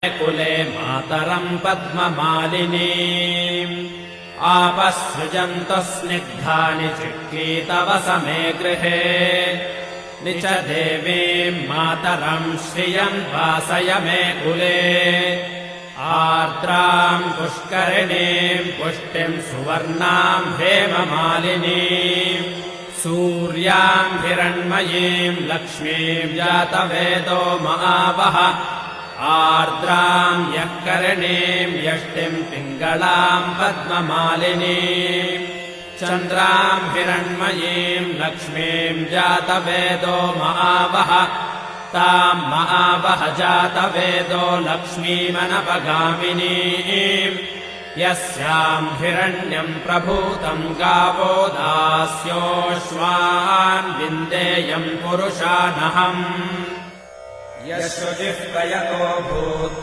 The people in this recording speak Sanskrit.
कुले मातरम् पद्ममालिनीम् आपसृजन्तः स्निग्धानि चिक्लीतवसमे गृहे निच देवीम् मातरम् श्रियम् वासय मे कुले आर्द्राम् पुष्करिणीम् पुष्टिम् सुवर्णाम् हेममालिनीम् सूर्याम् हिरण्मयीम् लक्ष्मीम् जातवेदो महावः आर्द्राम् यःकरिणीम् यष्टिम् पिङ्गलाम् पद्ममालिनीम् चन्द्राम् हिरण्मयीम् लक्ष्मीम् जातवेदो महावः ताम् महावः जातवेदो लक्ष्मीमनपगामिनीम् यस्याम् हिरण्यम् प्रभूतम् गावो दास्योऽश्वान् विन्देयम् पुरुषानहम् यशुजिः प्रयतो भूत्